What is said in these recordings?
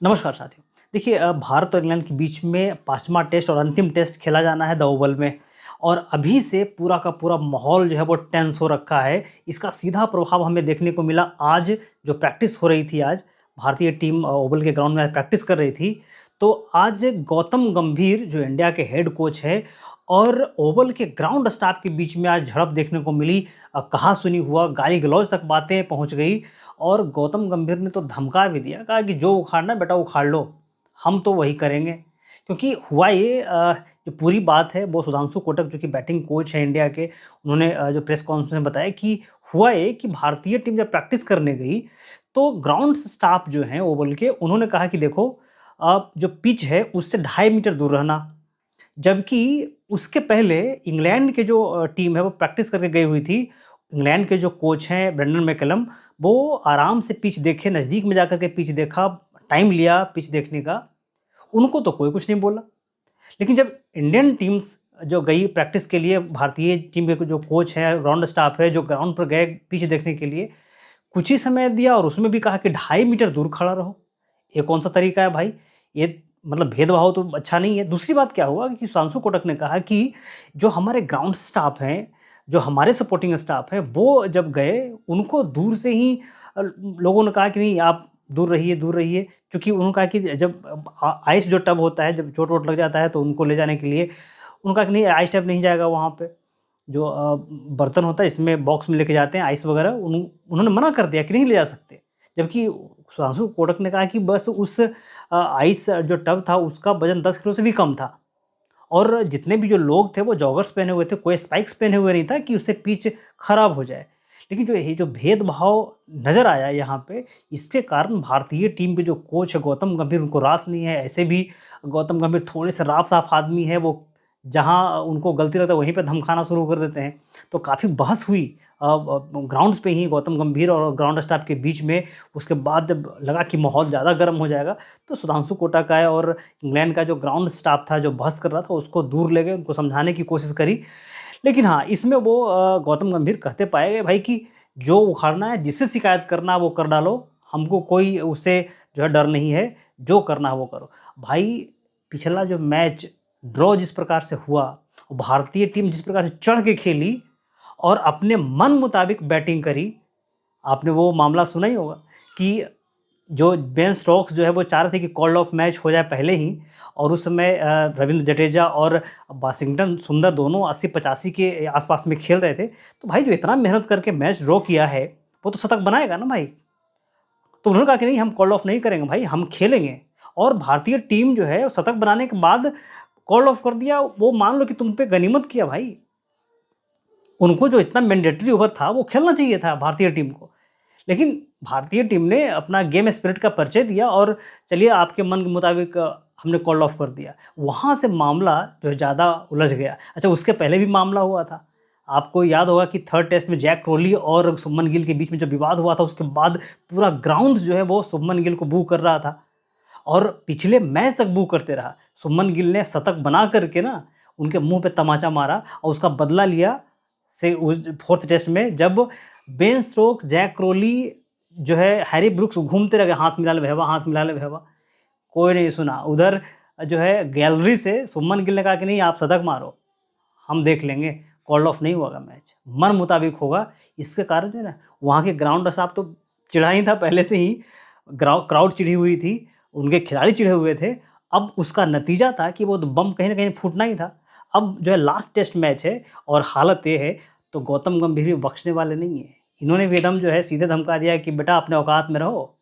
नमस्कार साथियों। देखिए भारत और इंग्लैंड के बीच में 5वां टेस्ट और अंतिम टेस्ट खेला जाना है द ओवल में और अभी से पूरा का पूरा माहौल जो है वो टेंस हो रखा है। इसका सीधा प्रभाव हमें देखने को मिला आज जो प्रैक्टिस हो रही थी आज, भारतीय टीम ओवल के ग्राउंड में आज प्रैक्टिस कर रही थी। तो आज गौतम गंभीर जो इंडिया के हेड कोच है और ओवल के ग्राउंड स्टाफ के बीच में आज झड़प देखने को मिली। कहा-सुनी हुआ, गाली-गलौज तक बातें पहुँच गई और गौतम गंभीर ने तो धमका भी दिया, कहा कि जो उखाड़ना है बेटा उखाड़ लो, हम तो वही करेंगे। क्योंकि हुआ ये जो पूरी बात है वो सुधांशु कोटक जो कि बैटिंग कोच है इंडिया के, उन्होंने जो प्रेस कॉन्फ्रेंस में बताया कि हुआ ये कि भारतीय टीम जब प्रैक्टिस करने गई, तो ग्राउंड स्टाफ जो हैं ओवल के, उन्होंने कहा कि देखो जो पिच है उससे 2.5 मीटर दूर रहना। जबकि उसके पहले इंग्लैंड के जो टीम है वो प्रैक्टिस करके गई हुई थी। इंग्लैंड के जो कोच हैं ब्रेंडन मैकलम, वो आराम से पिच देखे, नज़दीक में जाकर के पिच देखा, टाइम लिया पिच देखने का, उनको तो कोई कुछ नहीं बोला। लेकिन जब इंडियन टीम्स जो गई प्रैक्टिस के लिए, भारतीय टीम के जो कोच हैं, ग्राउंड स्टाफ है, जो ग्राउंड पर गए पिच देखने के लिए, कुछ ही समय दिया और उसमें भी कहा कि 2.5 मीटर दूर खड़ा रहो। ये कौन-सा तरीका है भाई? ये मतलब भेदभाव तो अच्छा नहीं है। दूसरी बात क्या हुआ कि सुधांशु कोटक ने कहा कि जो हमारे ग्राउंड स्टाफ हैं, जो हमारे सपोर्टिंग स्टाफ है, वो जब गए उनको दूर से ही लोगों ने कहा कि नहीं आप दूर रहिए। क्योंकि उन्होंने कहा कि जब आइस जो टब होता है, जब चोट-वोट लग जाता है तो उनको ले जाने के लिए उन्होंने कहा कि नहीं आइस टब नहीं जाएगा वहाँ पे। जो बर्तन होता है इसमें बॉक्स में लेके जाते हैं आइस वगैरह, उन्होंने मना कर दिया कि नहीं ले जा सकते। जबकि सुधांशु कोटक ने कहा कि बस उस आइस जो टब था उसका वज़न 10 किलो से भी कम था और जितने भी जो लोग थे वो जॉगर्स पहने हुए थे, कोई स्पाइक्स पहने हुए नहीं था कि उससे पिच खराब हो जाए। लेकिन जो ये जो भेदभाव नज़र आया यहाँ पे, इसके कारण भारतीय टीम के जो कोच है गौतम गंभीर, उनको रास नहीं है। ऐसे भी गौतम गंभीर थोड़े से राफ़-साफ़ आदमी है, वो जहाँ उनको गलती लगता है वहीं पे धमकाना शुरू कर देते हैं। तो काफ़ी बहस हुई ग्राउंड्स पे ही गौतम गंभीर और ग्राउंड स्टाफ के बीच में। उसके बाद जब लगा कि माहौल ज़्यादा गर्म हो जाएगा, तो सुधांशु कोटक आए और इंग्लैंड का जो ग्राउंड स्टाफ था, जो बहस कर रहा था, उसको दूर ले गए, उनको समझाने की कोशिश करी। लेकिन हाँ, इसमें वो गौतम गंभीर कहते पाए गए भाई कि जो उखाड़ना है, जिससे शिकायत करना है वो कर डालो, हमको कोई उससे जो है डर नहीं है, जो करना है वो करो। भाई पिछला जो मैच ड्रॉ जिस प्रकार से हुआ, और भारतीय टीम जिस प्रकार से चढ़ के खेली और अपने मन मुताबिक बैटिंग करी, आपने वो मामला सुना ही होगा कि जो बेन स्टोक्स जो है वो चाह रहे थे कि कॉल ऑफ मैच हो जाए पहले ही, और उस समय रवींद्र जडेजा और वाशिंगटन सुंदर दोनों 80-85 के आसपास में खेल रहे थे। तो भाई जो इतना मेहनत करके मैच ड्रॉ किया है, वो तो शतक बनाएगा ना भाई। तो उन्होंने कहा कि नहीं हम कॉल ऑफ नहीं करेंगे भाई, हम खेलेंगे। और भारतीय टीम जो है वो शतक बनाने के बाद कॉल ऑफ कर दिया, वो मान लो कि तुम पे गनीमत किया भाई। उनको जो इतना मैंडेटरी ओवर था वो खेलना चाहिए था भारतीय टीम को। लेकिन भारतीय टीम ने अपना गेम स्पिरिट का परिचय दिया और चलिए आपके मन के मुताबिक हमने कॉल ऑफ कर दिया। वहाँ से मामला जो है ज़्यादा उलझ गया। अच्छा, उसके पहले भी मामला हुआ था। आपको याद होगा कि 3rd टेस्ट में जैक क्रोली और शुभमन गिल के बीच में जो विवाद हुआ था, उसके बाद पूरा ग्राउंड जो है वो शुभमन गिल को बू कर रहा था और पिछले मैच तक बू करते रहा। शुभमन गिल ने शतक बना कर के ना उनके मुँह पे तमाचा मारा और उसका बदला लिया से उस 4th टेस्ट में, जब बेन स्टोक्स, जैक क्रोली जो है, हैरी ब्रूक्स घूमते रह गए, हाथ मिला ले भैया, हाथ मिला ले भैया। कोई नहीं सुना। उधर जो है गैलरी से शुभमन गिल ने कहा कि नहीं आप शतक मारो, हम देख लेंगे, कॉल ऑफ नहीं होगा मैच, मन मुताबिक होगा। इसके कारण जो है ना वहाँ के ग्राउंड स्टाफ तो चिढ़ा ही था पहले से ही, क्राउड चिढ़ी हुई थी, उनके खिलाड़ी चिढ़े हुए थे। अब उसका नतीजा था कि वो तो बम कहीं न कहीं फूटना ही था। अब जो है लास्ट टेस्ट मैच है और हालत ये है, तो गौतम गंभीर भी बख्शने वाले नहीं हैं। इन्होंने भी एकदम जो है सीधे धमका दिया कि बेटा अपने औकात में रहो।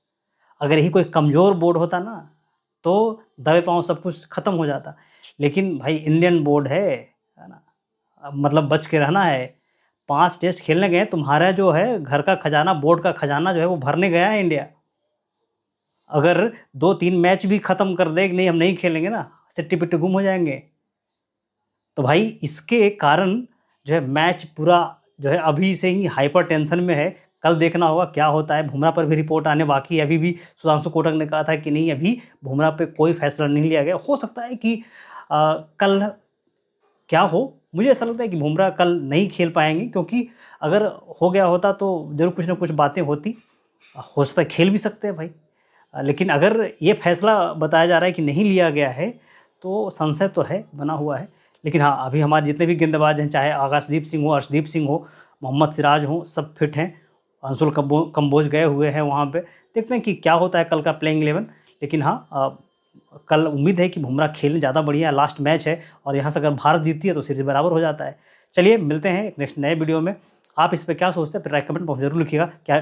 अगर यही कोई कमज़ोर बोर्ड होता ना, तो दबे पाँव सब कुछ खत्म हो जाता। लेकिन भाई इंडियन बोर्ड है ना? अब मतलब बच के रहना है। 5 टेस्ट खेलने गए हैं, तुम्हारा जो है घर का खजाना, बोर्ड का खजाना जो है वो भरने गया है इंडिया। अगर 2-3 मैच भी ख़त्म कर दे कि नहीं हम नहीं खेलेंगे ना, सिट्टी-पिट्टी गुम हो जाएँगे। तो भाई इसके कारण जो है मैच पूरा जो है अभी से ही हाइपर टेंशन में है। कल देखना होगा क्या होता है। बुमराह पर भी रिपोर्ट आने बाकी है। अभी भी सुधांशु कोटक ने कहा था कि नहीं अभी बुमराह पे कोई फैसला नहीं लिया गया। हो सकता है कि कल क्या हो? मुझे ऐसा लगता है कि बुमराह कल नहीं खेल पाएँगे, क्योंकि अगर हो गया होता तो ज़रूर कुछ न कुछ बातें होती। हो सकता है खेल भी सकते हैं भाई। लेकिन अगर ये फैसला बताया जा रहा है कि नहीं लिया गया है, तो संशय तो है, बना हुआ है। लेकिन हाँ, अभी हमारे जितने भी गेंदबाज हैं, चाहे आकाशदीप सिंह हो, अर्शदीप सिंह हो, मोहम्मद सिराज हों, सब फिट हैं। अंशुल कंबोज गए हुए हैं वहाँ पे। देखते हैं कि क्या होता है कल का प्लेइंग 11। लेकिन हाँ, कल उम्मीद है कि बुमराह खेलें, ज़्यादा बढ़िया लास्ट मैच है और यहाँ से अगर भारत जीतती है तो सीरीज़ बराबर हो जाता है। चलिए मिलते हैं एक नेक्स्ट नए वीडियो में। आप इस पे क्या सोचते हैं? फिर राय कमेंट में ज़रूर लिखिएगा। क्या